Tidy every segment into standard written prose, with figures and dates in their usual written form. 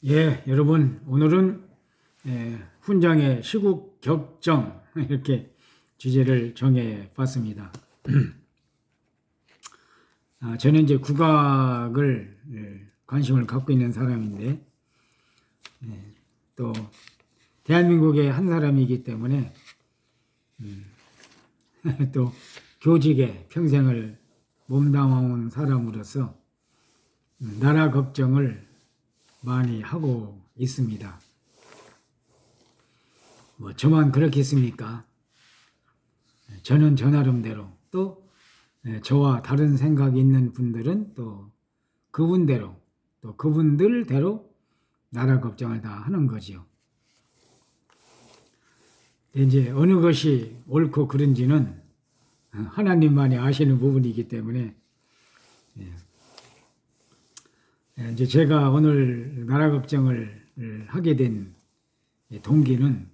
여러분, 오늘은 훈장의 시국 격정 이렇게 주제를 정해 봤습니다. 저는 이제 국악을 관심을 갖고 있는 사람인데 또 대한민국의 한 사람이기 때문에 또 교직에 평생을 몸담아온 사람으로서 나라 걱정을 많이 하고 있습니다. 저만 그렇겠습니까? 저는 저 나름대로 또 저와 다른 생각이 있는 분들은 또 그분대로 또 그분들대로 나라 걱정을 다 하는 거지요. 이제 어느 것이 옳고 그른지는 하나님만이 아시는 부분이기 때문에 이제 제가 오늘 나라 걱정을 하게 된 동기는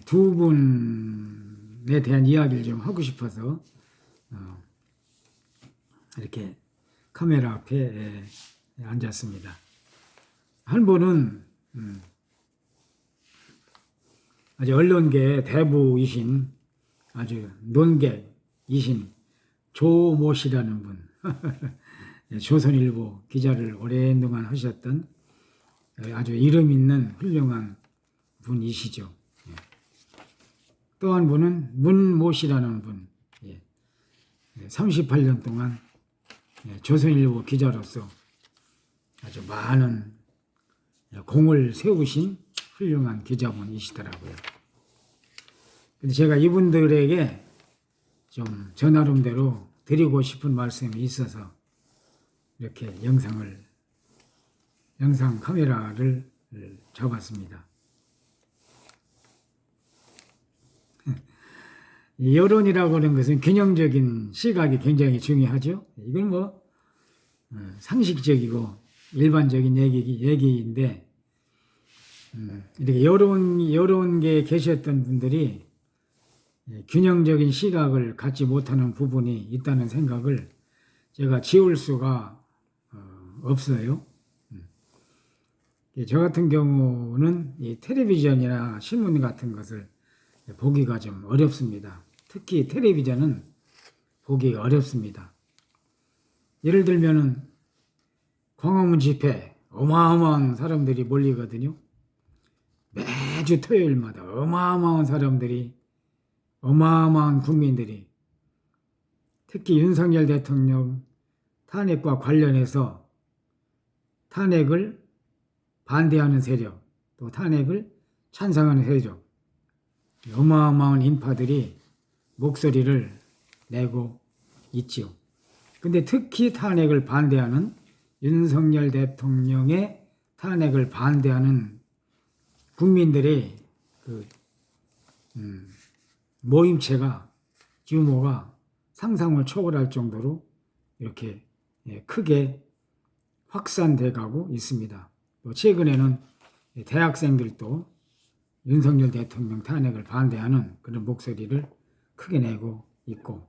두 분에 대한 이야기를 좀 하고 싶어서 이렇게 카메라 앞에 앉았습니다. 한 분은 아주 언론계 대부이신 아주 논객이신 조모 씨라는 분 조선일보 기자를 오랜 동안 하셨던 아주 이름 있는 훌륭한 분이시죠. 또 한 분은 문모 씨라는 분, 38년 동안 조선일보 기자로서 아주 많은 공을 세우신 훌륭한 기자분이시더라고요. 근데 제가 이분들에게 좀 저 나름대로 드리고 싶은 말씀이 있어서 이렇게 영상 카메라를 잡았습니다. 여론이라고 하는 것은 균형적인 시각이 굉장히 중요하죠. 이건 상식적이고 일반적인 얘기인데 이렇게 여론계에 계셨던 분들이 균형적인 시각을 갖지 못하는 부분이 있다는 생각을 제가 지울 수가 없어요. 저 같은 경우는 이 텔레비전이나 신문 같은 것을 보기가 좀 어렵습니다. 특히 텔레비전은 보기가 어렵습니다. 예를 들면은 광화문 집회 어마어마한 사람들이 몰리거든요. 매주 토요일마다 어마어마한 사람들이, 어마어마한 국민들이, 특히 윤석열 대통령 탄핵과 관련해서 탄핵을 반대하는 세력, 또 탄핵을 찬성하는 세력, 어마어마한 인파들이 목소리를 내고 있지요. 근데 특히 탄핵을 반대하는 윤석열 대통령의 탄핵을 반대하는 국민들의 모임체가 규모가 상상을 초월할 정도로 이렇게 크게 확산돼 가고 있습니다. 또 최근에는 대학생들도 윤석열 대통령 탄핵을 반대하는 그런 목소리를 크게 내고 있고,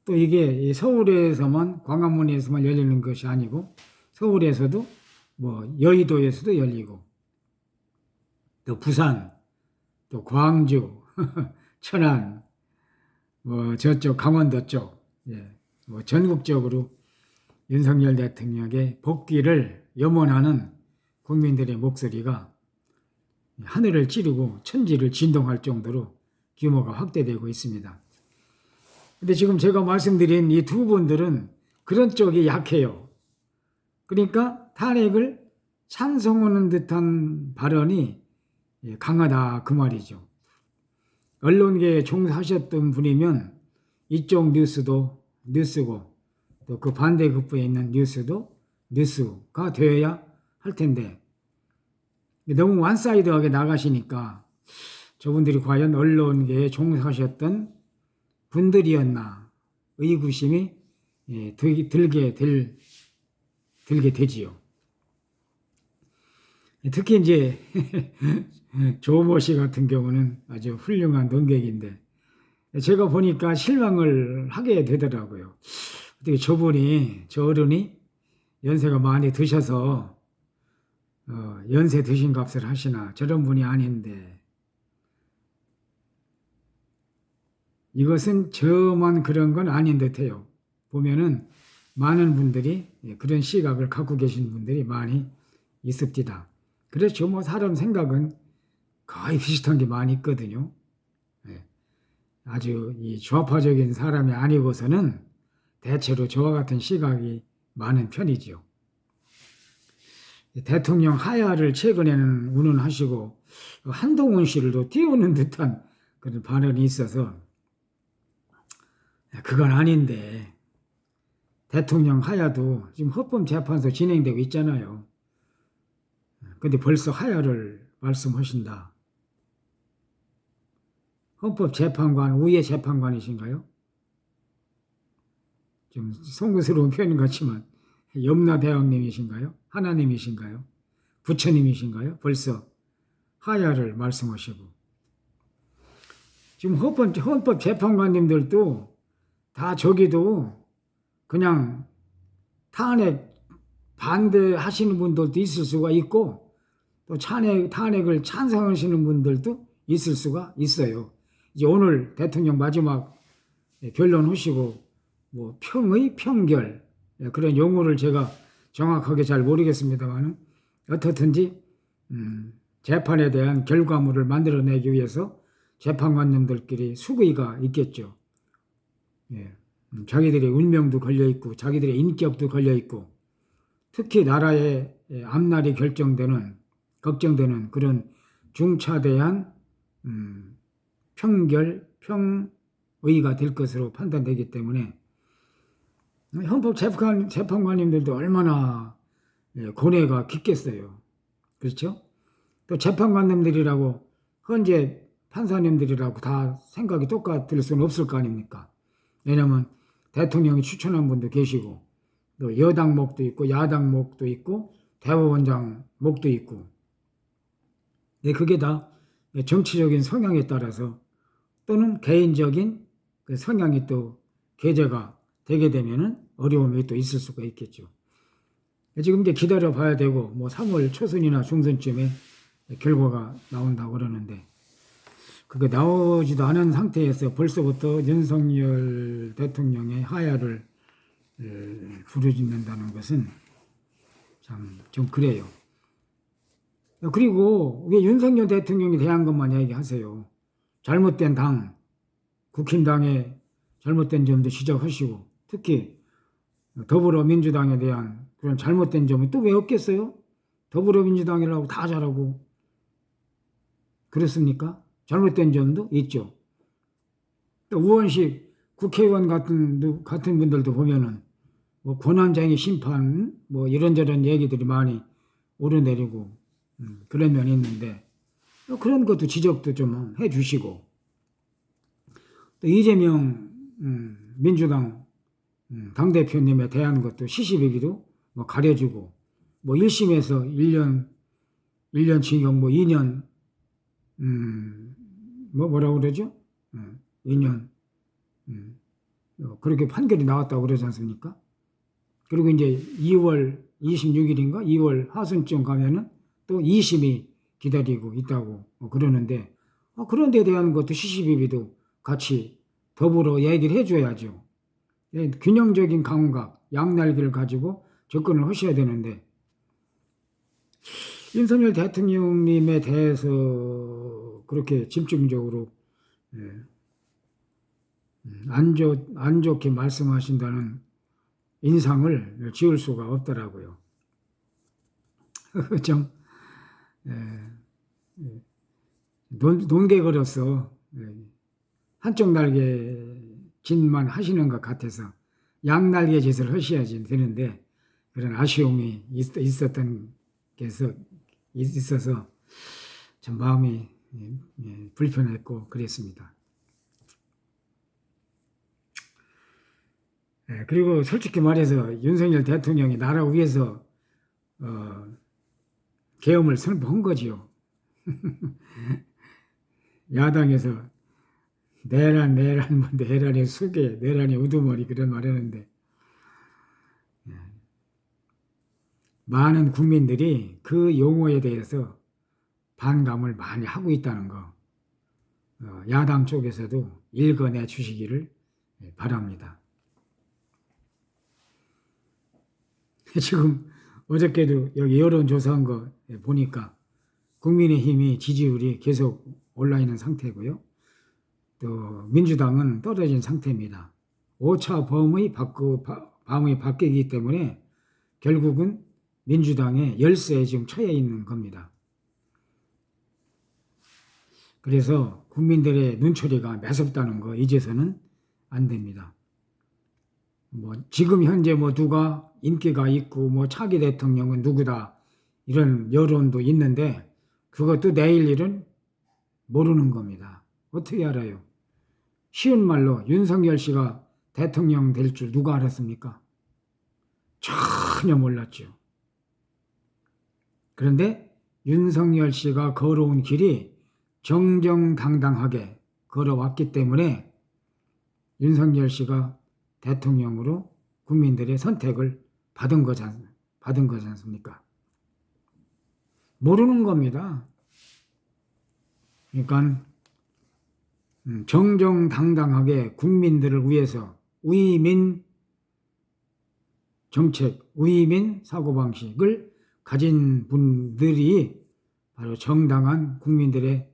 또 이게 서울에서만 광화문에서만 열리는 것이 아니고 서울에서도 여의도에서도 열리고, 또 부산, 또 광주, 천안, 저쪽 강원도 쪽, 전국적으로 윤석열 대통령의 복귀를 염원하는 국민들의 목소리가 하늘을 찌르고 천지를 진동할 정도로 규모가 확대되고 있습니다. 근데 지금 제가 말씀드린 이 두 분들은 그런 쪽이 약해요. 그러니까 탄핵을 찬성하는 듯한 발언이 강하다 그 말이죠. 언론계에 종사하셨던 분이면 이쪽 뉴스도 뉴스고 또 그 반대급부에 있는 뉴스도 뉴스가 되어야 할 텐데 너무 원사이드하게 나가시니까 저분들이 과연 언론계에 종사하셨던 분들이었나 의구심이 들게 되지요. 특히 이제 조모 씨 같은 경우는 아주 훌륭한 논객인데 제가 보니까 실망을 하게 되더라고요. 어떻게 저 어른이 연세가 많이 드셔서 연세 드신 값을 하시나 저런 분이 아닌데 이것은 저만 그런 건 아닌 듯해요. 보면은 많은 분들이 그런 시각을 갖고 계신 분들이 많이 있습니다. 그렇죠. 뭐 사람 생각은 거의 비슷한 게 많이 있거든요. 예. 아주 이 좌파적인 사람이 아니고서는 대체로 저와 같은 시각이 많은 편이지요. 대통령 하야를 최근에는 운운하시고 한동훈 씨를 또 띄우는 듯한 그런 발언이 있어서 그건 아닌데 대통령 하야도 지금 헌법재판소 진행되고 있잖아요. 근데 벌써 하야를 말씀하신다. 헌법재판관 우회 재판관이신가요? 좀 송구스러운 표현 같지만 염라대왕님이신가요? 하나님이신가요? 부처님이신가요? 벌써 하야를 말씀하시고 지금 헌법재판관님들도 다 저기도 그냥 탄핵 반대하시는 분들도 있을 수가 있고 또 탄핵을 찬성하시는 분들도 있을 수가 있어요. 이제 오늘 대통령 마지막 결론하시고 뭐 평의 평결 그런 용어를 제가 정확하게 잘 모르겠습니다만 어떻든지 재판에 대한 결과물을 만들어내기 위해서 재판관님들끼리 수의가 있겠죠. 예. 자기들의 운명도 걸려있고 자기들의 인격도 걸려있고 특히 나라의 앞날이 걱정되는 그런 중차대한 평의가 될 것으로 판단되기 때문에 헌법재판관님들도 얼마나 고뇌가 깊겠어요. 그렇죠? 또 재판관님들이라고 현재 판사님들이라고 다 생각이 똑같을 수는 없을 거 아닙니까? 왜냐하면 대통령이 추천한 분도 계시고 또 여당 목도 있고 야당 목도 있고 대법원장 목도 있고 그게 다 정치적인 성향에 따라서 또는 개인적인 그 성향이 또 계제가 되게 되면은 어려움이 또 있을 수가 있겠죠. 지금 이제 기다려 봐야 되고 뭐 3월 초순이나 중순쯤에 결과가 나온다고 그러는데 그게 나오지도 않은 상태에서 벌써부터 윤석열 대통령의 하야를 부르짖는다는 것은 참 좀 그래요. 그리고 왜 윤석열 대통령이 대한 것만 얘기하세요. 잘못된 당, 국힘당의 잘못된 점도 지적하시고 특히 더불어민주당에 대한 그런 잘못된 점이 또 왜 없겠어요? 더불어민주당이라고 다 잘하고 그렇습니까? 잘못된 점도 있죠. 또 우원식 국회의원 같은 분들도 보면은 뭐 권한쟁의 심판 뭐 이런저런 얘기들이 많이 오르내리고 그런 면이 있는데 그런 것도 지적도 좀 해주시고 또 이재명 민주당 당대표님에 대한 것도 시시비비도 뭐 가려주고 뭐 1심에서 1년 징역 뭐 2년 뭐라고 그러죠? 2년 그렇게 판결이 나왔다고 그러지 않습니까? 그리고 이제 2월 26일인가 2월 하순쯤 가면은 또 2심이 기다리고 있다고 그러는데 그런 데 대한 것도 시시비비도 같이 더불어 얘기를 해줘야죠. 균형적인 감각, 양날기를 가지고 접근을 하셔야 되는데 윤석열 대통령님에 대해서 그렇게 집중적으로 안 좋게 말씀하신다는 인상을 지울 수가 없더라고요. 좀 논개거려서 한쪽 날개 짓만 하시는 것 같아서 양날개 짓을 하셔야지 되는데 그런 아쉬움이 있어서 참 마음이 불편했고 그랬습니다. 그리고 솔직히 말해서 윤석열 대통령이 나라 위해서 계엄을 선포한 거지요. 야당에서 내란의 수계, 내란의 우두머리 그런 말 했는데 많은 국민들이 그 용어에 대해서 반감을 많이 하고 있다는 거, 야당 쪽에서도 읽어내 주시기를 바랍니다. 지금 어저께도 여기 여론조사한 거 보니까 국민의힘이 지지율이 계속 올라 있는 상태고요. 또 민주당은 떨어진 상태입니다. 5차 밤이 바뀌기 때문에 결국은 민주당의 열세에 지금 처해 있는 겁니다. 그래서 국민들의 눈초리가 매섭다는 거 잊어서는 안 됩니다. 지금 현재 누가 인기가 있고 차기 대통령은 누구다 이런 여론도 있는데 그것도 내일 일은 모르는 겁니다. 어떻게 알아요? 쉬운 말로 윤석열 씨가 대통령 될 줄 누가 알았습니까? 전혀 몰랐죠. 그런데 윤석열 씨가 걸어온 길이 정정당당하게 걸어왔기 때문에 윤석열 씨가 대통령으로 국민들의 선택을 받은 거지 않습니까? 모르는 겁니다. 그러니까 정정당당하게 국민들을 위해서 위민 정책, 위민 사고방식을 가진 분들이 바로 정당한 국민들의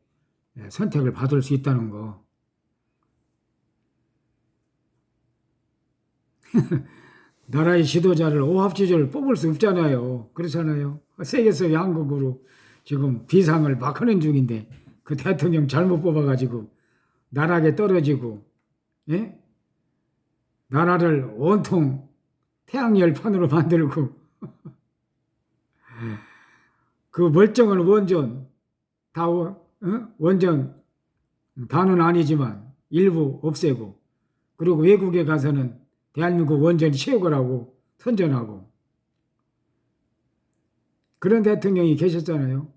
선택을 받을 수 있다는 거. 나라의 지도자를 오합지졸 뽑을 수 없잖아요. 그렇잖아요. 세계에서 양국으로 지금 비상을 막 하는 중인데 그 대통령 잘못 뽑아가지고 나락에 떨어지고, 예? 나라를 온통 태양열판으로 만들고 그 멀쩡한 원전 다 원전 다는 아니지만 일부 없애고 그리고 외국에 가서는 대한민국 원전이 최고라고 선전하고 그런 대통령이 계셨잖아요.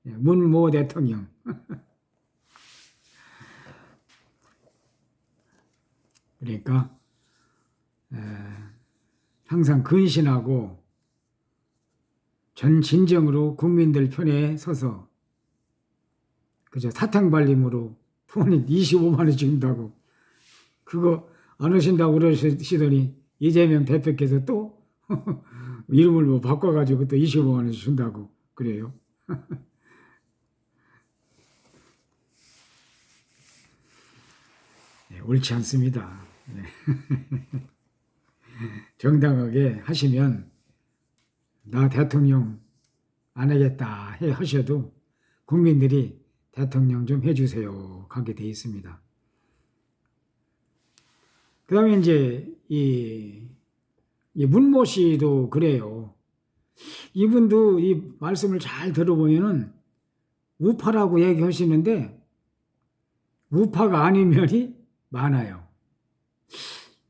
문모 대통령. 그러니까 항상 근신하고 진정으로 국민들 편에 서서 그저 사탕발림으로 돈 25만 원 준다고 그거 안 하신다고 그러시더니 이재명 대표께서 또 이름을 바꿔가지고 또 25만 원 준다고 그래요. 네, 옳지 않습니다. 네. 정당하게 하시면 나 대통령 안 하겠다 하셔도 국민들이 대통령 좀 해주세요 하게 돼 있습니다. 그 다음에 이제 이 문모 씨도 그래요. 이분도 이 말씀을 잘 들어보면은 우파라고 얘기하시는데 우파가 아닌 면이 많아요.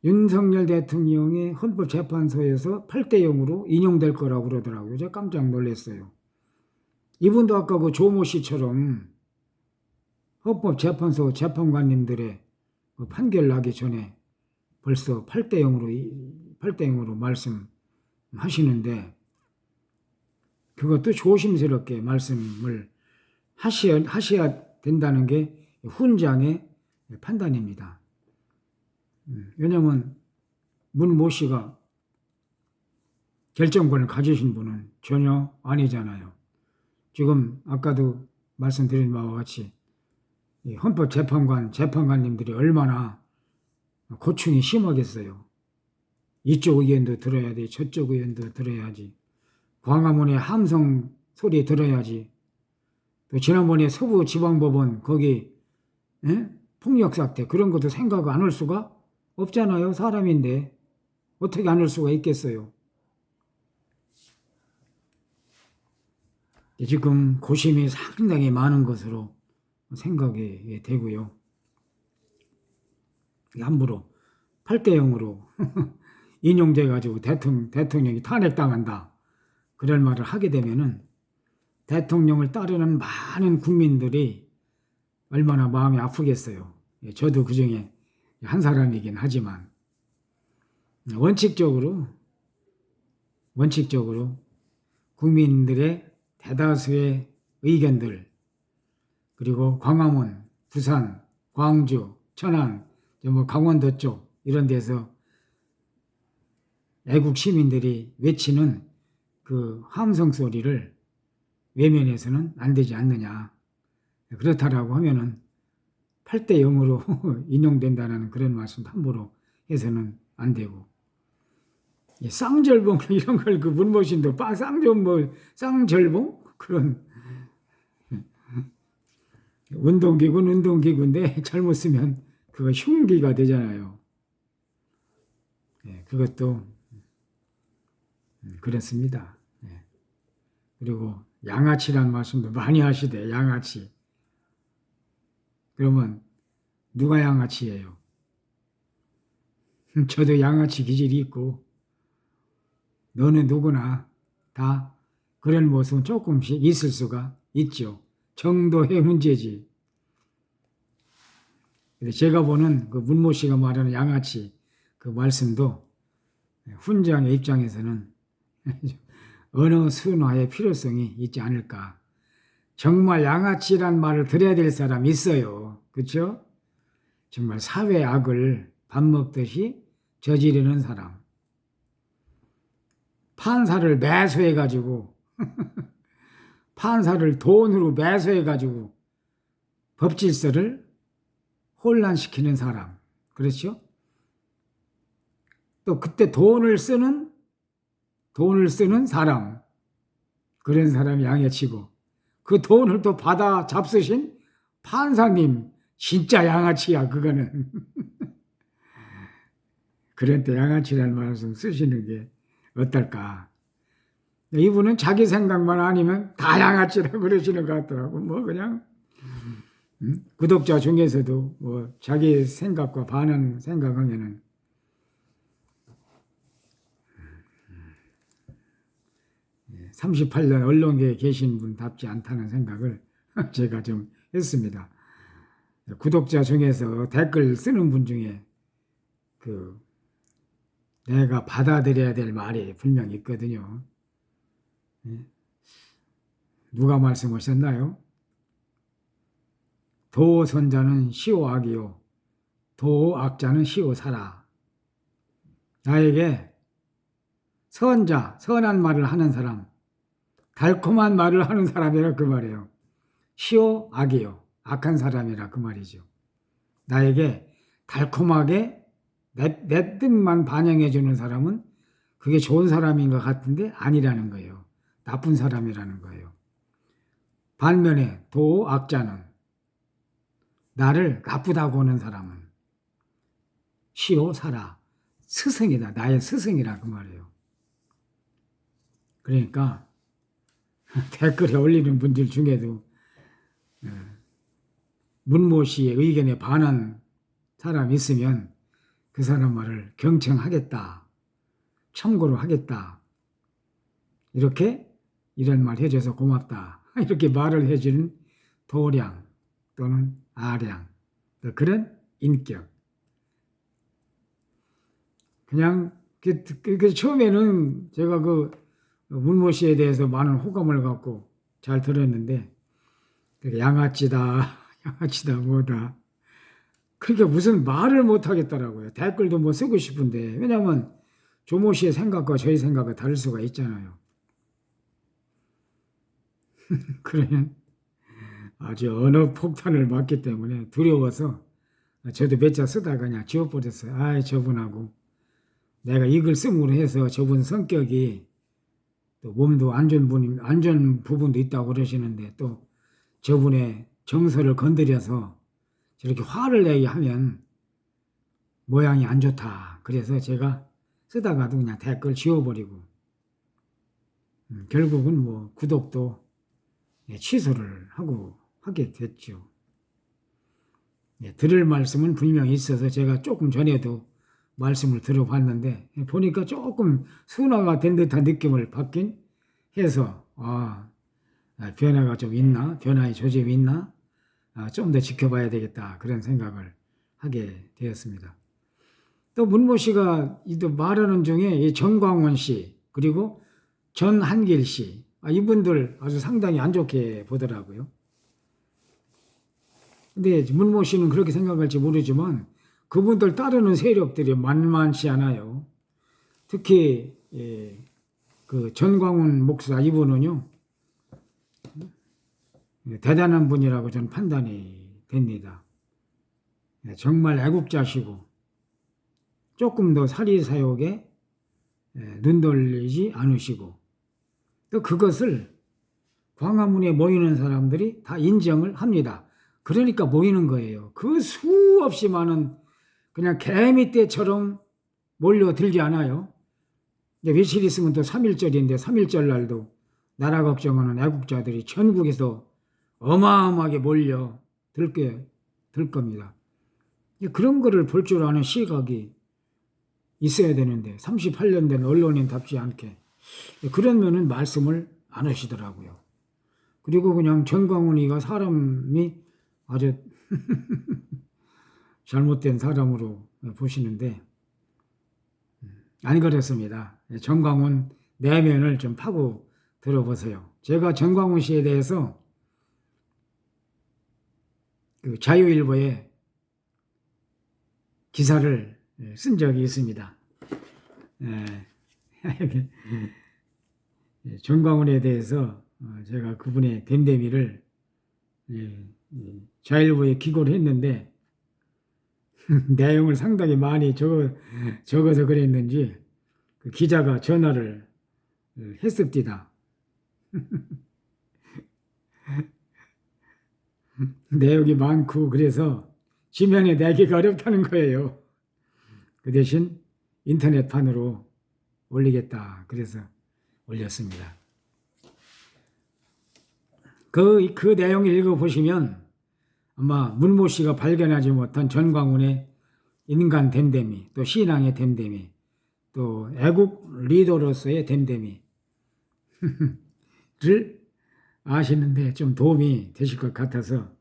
윤석열 대통령이 헌법재판소에서 8대0으로 인용될 거라고 그러더라고요. 제가 깜짝 놀랐어요. 이분도 아까 그 조모 씨처럼 헌법재판소 재판관님들의 판결 나기 전에 벌써 8대0으로 말씀하시는데 그것도 조심스럽게 말씀을 하셔야 된다는 게 훈장의 판단입니다. 왜냐하면 문모 씨가 결정권을 가지신 분은 전혀 아니잖아요. 지금 아까도 말씀드린 바와 같이 재판관님들이 얼마나 고충이 심하겠어요. 이쪽 의견도 들어야 돼, 저쪽 의견도 들어야지. 광화문의 함성 소리 들어야지. 또 지난번에 서부지방법원 거기 폭력 사태 그런 것도 생각 안 할 수가 없잖아요. 사람인데 어떻게 안 할 수가 있겠어요. 지금 고심이 상당히 많은 것으로 생각이 되고요. 함부로 8대0으로 인용돼가지고 대통령이 탄핵당한다. 그런 말을 하게 되면은 대통령을 따르는 많은 국민들이 얼마나 마음이 아프겠어요. 저도 그 중에 한 사람이긴 하지만 원칙적으로 국민들의 대다수의 의견들, 그리고 광화문, 부산, 광주, 천안, 뭐 강원도 쪽 이런 데서 애국 시민들이 외치는 그 함성 소리를 외면해서는 안 되지 않느냐. 그렇다라고 하면은 8대 0으로 인용된다는 그런 말씀도 함부로 해서는 안 되고, 쌍절봉 이런 걸 그 문모신도 쌍절봉 그런 운동기구는 운동기구인데 잘못 쓰면 그거 흉기가 되잖아요. 그것도 그렇습니다. 그리고 양아치란 말씀도 많이 하시대. 양아치. 그러면 누가 양아치예요? 저도 양아치 기질이 있고, 너는 누구나 다 그런 모습은 조금씩 있을 수가 있죠. 정도의 문제지. 제가 보는 그 문모 씨가 말하는 양아치 그 말씀도 훈장의 입장에서는 어느 순화의 필요성이 있지 않을까. 정말 양아치란 말을 들어야 될 사람이 있어요. 그렇죠? 정말 사회 악을 밥 먹듯이 저지르는 사람. 판사를 매수해가지고 판사를 돈으로 매수해가지고 법질서를 혼란시키는 사람. 그렇죠? 또 그때 돈을 쓰는 사람. 그런 사람이 양아치고, 그 돈을 또 받아 잡수신 판사님 진짜 양아치야. 그거는. 그런 때 양아치라는 말씀 쓰시는 게 어떨까. 이분은 자기 생각만 아니면 다 양아치라고 그러시는 것 같더라고. 뭐 그냥 구독자 중에서도 뭐 자기 생각과 반은 생각하면은 38년 언론계에 계신 분답지 않다는 생각을 제가 좀 했습니다. 구독자 중에서 댓글 쓰는 분 중에 그 내가 받아들여야 될 말이 분명히 있거든요. 누가 말씀하셨나요? 도선자는 시오악이요, 도악자는 시오사라. 나에게 선자, 선한 말을 하는 사람, 달콤한 말을 하는 사람이라 그 말이에요. 시오악이요, 악한 사람이라 그 말이죠. 나에게 달콤하게 내 뜻만 반영해 주는 사람은 그게 좋은 사람인 것 같은데 아니라는 거예요. 나쁜 사람이라는 거예요. 반면에 도악자는 나를 나쁘다고 하는 사람은 시오사라, 스승이다. 나의 스승이라 그 말이에요. 그러니까 댓글에 올리는 분들 중에도 문모 씨의 의견에 반한 사람이 있으면 그 사람 말을 경청하겠다, 참고로 하겠다, 이렇게 이런 말 해줘서 고맙다, 이렇게 말을 해주는 도량 또는 아량, 그런 인격. 그냥 처음에는 제가 그 문모 씨에 대해서 많은 호감을 갖고 잘 들었는데, 양아치다, 양아치다, 뭐다. 그러니까 무슨 말을 못 하겠더라고요. 댓글도 뭐 쓰고 싶은데, 왜냐하면 조모 씨의 생각과 저희 생각이 다를 수가 있잖아요. 그러면 아주 언어 폭탄을 맞기 때문에 두려워서 저도 몇 자 쓰다가 그냥 지워버렸어요. 아이, 저분하고 내가 이걸 씀으로 해서 저분 성격이 또 몸도 안 좋은 부분도 있다고 그러시는데, 또 저분의 정서를 건드려서 저렇게 화를 내게 하면 모양이 안 좋다. 그래서 제가 쓰다가도 그냥 댓글 지워버리고, 결국은 뭐 구독도 취소를 하게 됐죠. 들을 말씀은 분명히 있어서 제가 조금 전에도 말씀을 들어봤는데, 보니까 조금 순화가 된 듯한 느낌을 받긴 해서, 변화가 좀 있나? 변화의 조짐이 있나? 좀 더 지켜봐야 되겠다. 그런 생각을 하게 되었습니다. 또 문모 씨가 말하는 중에 이 정광원 씨, 그리고 전한길 씨, 이분들 아주 상당히 안 좋게 보더라고요. 근데 문모 씨는 그렇게 생각할지 모르지만 그분들 따르는 세력들이 만만치 않아요. 특히 그 전광훈 목사 이분은요, 대단한 분이라고 저는 판단이 됩니다. 정말 애국자시고 조금 더 사리사욕에 눈 돌리지 않으시고 또 그것을 광화문에 모이는 사람들이 다 인정을 합니다. 그러니까 모이는 거예요. 그 수없이 많은 그냥 개미떼처럼 몰려들지 않아요. 이제 며칠 있으면 또 3.1절인데 3.1절 날도 나라 걱정하는 애국자들이 전국에서 어마어마하게 몰려 들 겁니다. 그런 거를 볼 줄 아는 시각이 있어야 되는데 38년 된 언론인답지 않게 그러면은 말씀을 안 하시더라고요. 그리고 그냥 전광훈이가 사람이 아주 잘못된 사람으로 보시는데 안 그렇습니다. 전광훈 내면을 좀 파고 들어보세요. 제가 전광훈 씨에 대해서 그 자유일보에 기사를 쓴 적이 있습니다. 전광훈에 대해서 제가 그분의 됨됨이를 자유일보에 기고를 했는데 내용을 상당히 많이 적어서 그랬는지 그 기자가 전화를 했습니다. 내용이 많고 그래서 지면에 내기가 어렵다는 거예요. 그 대신 인터넷판으로 올리겠다. 그래서 올렸습니다. 그 내용을 읽어보시면 아마 문모 씨가 발견하지 못한 전광훈의 인간 됨됨이, 또 신앙의 됨됨이, 또 애국 리더로서의 됨됨이를 아시는데 좀 도움이 되실 것 같아서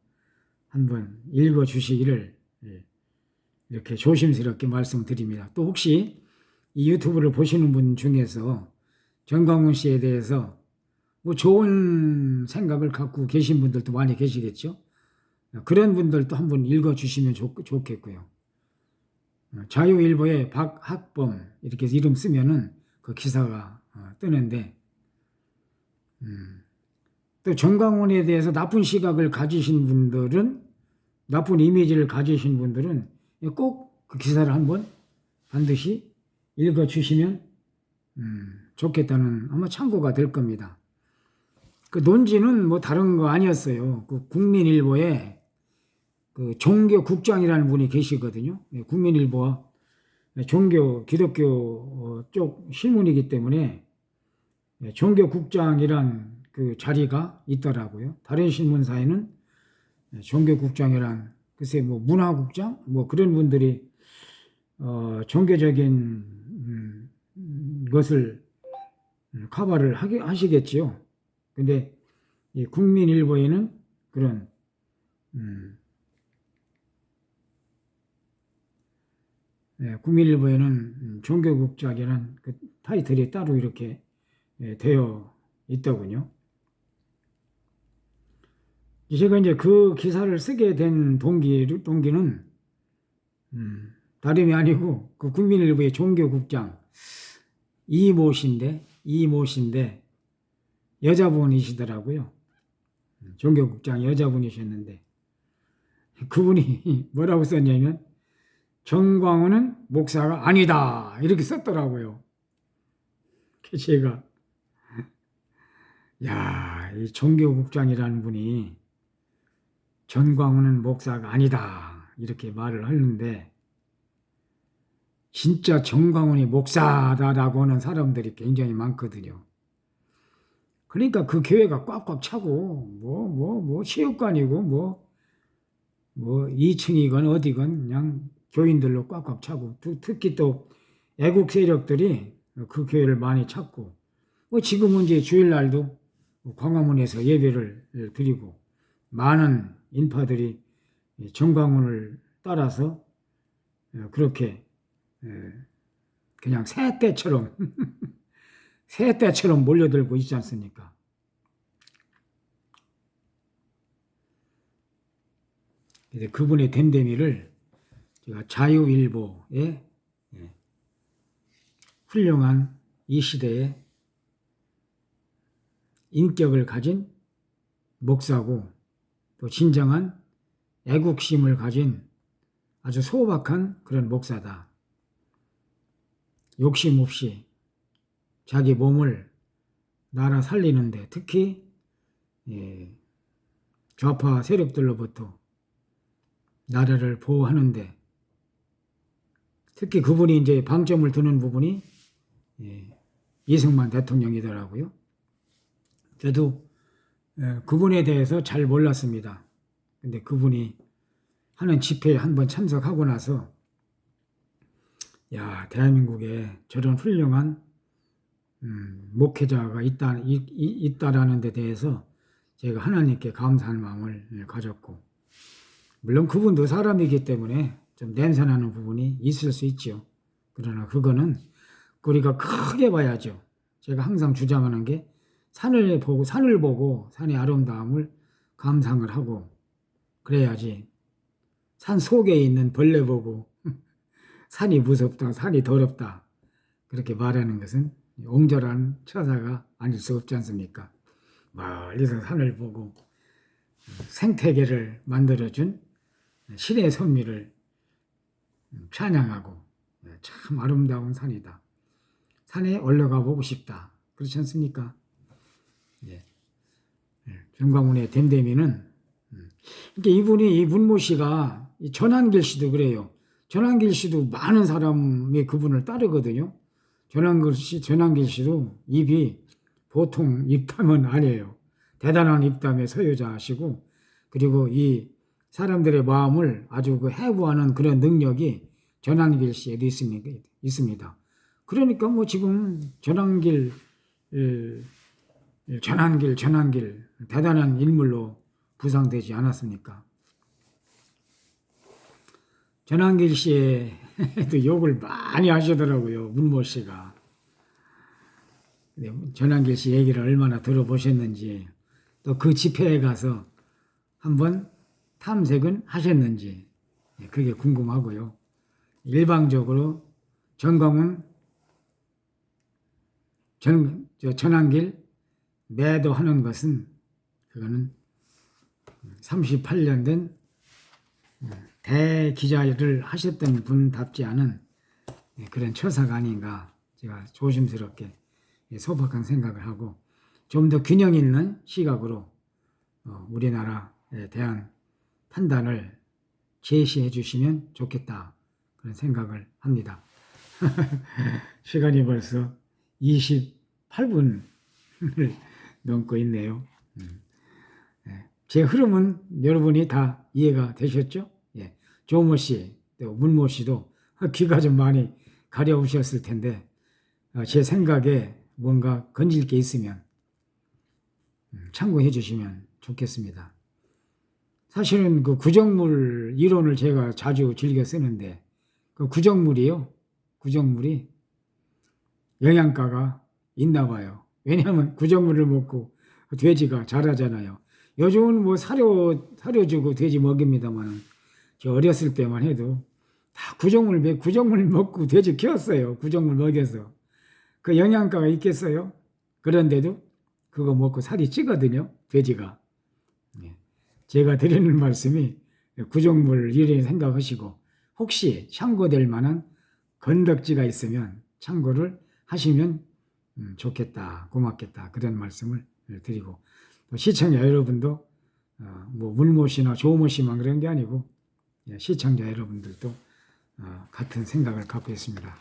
한번 읽어주시기를 이렇게 조심스럽게 말씀드립니다. 또 혹시 이 유튜브를 보시는 분 중에서 전광훈 씨에 대해서 뭐 좋은 생각을 갖고 계신 분들도 많이 계시겠죠. 그런 분들도 한번 읽어주시면 좋겠고요. 자유일보에 박학범 이렇게 이름 쓰면은 그 기사가 뜨는데 또 전광훈에 대해서 나쁜 시각을 가지신 분들은 나쁜 이미지를 가지신 분들은 꼭 그 기사를 한번 반드시 읽어주시면 좋겠다는 아마 참고가 될 겁니다. 그 논지는 뭐 다른 거 아니었어요. 그 국민일보에 그 종교국장이라는 분이 계시거든요. 국민일보와 기독교 쪽 신문이기 때문에 종교국장이란 그 자리가 있더라고요. 다른 신문사에는 종교국장이란 글쎄 뭐 문화국장 뭐 그런 분들이 종교적인 것을 커버를 하시겠지요. 근데 이 국민일보에는 그런 국민일보에는 종교국장이라는 그 타이틀이 따로 이렇게 되어 있더군요. 제가 이제 그 기사를 쓰게 된 동기는 다름이 아니고 그 국민일보의 종교국장 이모 씨인데 여자분이시더라고요. 종교국장 여자분이셨는데 그분이 뭐라고 썼냐면 전광훈은 목사가 아니다 이렇게 썼더라고요. 제가 이 종교국장이라는 분이 전광훈은 목사가 아니다 이렇게 말을 하는데 진짜 전광훈이 목사다라고 하는 사람들이 굉장히 많거든요. 그러니까 그 교회가 꽉꽉 차고 체육관이고 뭐 2층이건 어디건 그냥 교인들로 꽉꽉 차고 특히 또 애국 세력들이 그 교회를 많이 찾고 지금은 이제 주일날도 광화문에서 예배를 드리고 많은 인파들이 전광훈을 따라서 그렇게 그냥 새떼처럼 몰려들고 있지 않습니까? 이제 그분의 됨됨이를 제가 자유일보에 훌륭한 이 시대에 인격을 가진 목사고 또 진정한 애국심을 가진 아주 소박한 그런 목사다. 욕심 없이 자기 몸을 나라 살리는데 특히 좌파 세력들로부터 나라를 보호하는데 특히 그분이 이제 방점을 두는 부분이 이승만 대통령이더라고요. 저도 그분에 대해서 잘 몰랐습니다. 근데 그분이 하는 집회에 한번 참석하고 나서 야, 대한민국에 저런 훌륭한 목회자가 있다라는 데 대해서 제가 하나님께 감사하는 마음을 가졌고, 물론 그분도 사람이기 때문에 좀 냄새나는 부분이 있을 수 있죠. 그러나 그거는 우리가 크게 봐야죠. 제가 항상 주장하는 게 산을 보고 산의 아름다움을 감상을 하고 그래야지. 산 속에 있는 벌레 보고 산이 무섭다, 산이 더럽다 그렇게 말하는 것은 옹졸한 처사가 아닐 수 없지 않습니까? 멀리서 산을 보고 생태계를 만들어준 신의 선미를 찬양하고 참 아름다운 산이다. 산에 올라가 보고 싶다. 그렇지 않습니까? 정광훈의 됨됨이는 이분이 이 문모 씨가 전한길 씨도 그래요. 전한길 씨도 많은 사람이 그분을 따르거든요. 전한길 씨도 입이 보통 입담은 아니에요. 대단한 입담의 소유자시고 그리고 이 사람들의 마음을 아주 해부하는 그런 능력이 전한길 씨에도 있습니다. 그러니까 뭐 지금 전한길 대단한 인물로 부상되지 않았습니까? 전한길 씨에도 욕을 많이 하시더라고요. 문모 씨가. 전한길 씨 얘기를 얼마나 들어보셨는지 또 그 집회에 가서 한번 탐색은 하셨는지 그게 궁금하고요. 일방적으로 전한길 매도하는 것은 그거는 38년 된 대기자를 하셨던 분답지 않은 그런 처사가 아닌가 제가 조심스럽게 소박한 생각을 하고 좀 더 균형 있는 시각으로 우리나라에 대한 판단을 제시해 주시면 좋겠다 그런 생각을 합니다. 시간이 벌써 28분을 넘고 있네요. 제 흐름은 여러분이 다 이해가 되셨죠? 조모 씨, 또 문모 씨도 귀가 좀 많이 가려우셨을 텐데 제 생각에 뭔가 건질 게 있으면 참고해 주시면 좋겠습니다. 사실은 그 구정물 이론을 제가 자주 즐겨 쓰는데 그 구정물이 영양가가 있나 봐요. 왜냐하면 구정물을 먹고 돼지가 자라잖아요. 요즘은 뭐 사료 주고 돼지 먹입니다만 저 어렸을 때만 해도 다 구정물 먹고 돼지 키웠어요. 구정물 먹여서. 그 영양가가 있겠어요? 그런데도 그거 먹고 살이 찌거든요. 돼지가. 제가 드리는 말씀이 구정물 이런 생각하시고 혹시 참고될 만한 건덕지가 있으면 참고를 하시면 좋겠다, 고맙겠다 그런 말씀을 드리고 또 시청자 여러분도 뭐 문모 씨나 조모 씨만 그런 게 아니고 시청자 여러분들도 같은 생각을 갖고 있습니다.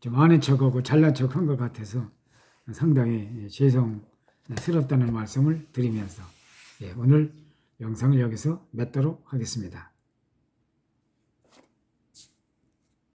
좀 아는 척하고 잘난 척한 것 같아서 상당히 죄송스럽다는 말씀을 드리면서 오늘 영상을 여기서 맺도록 하겠습니다.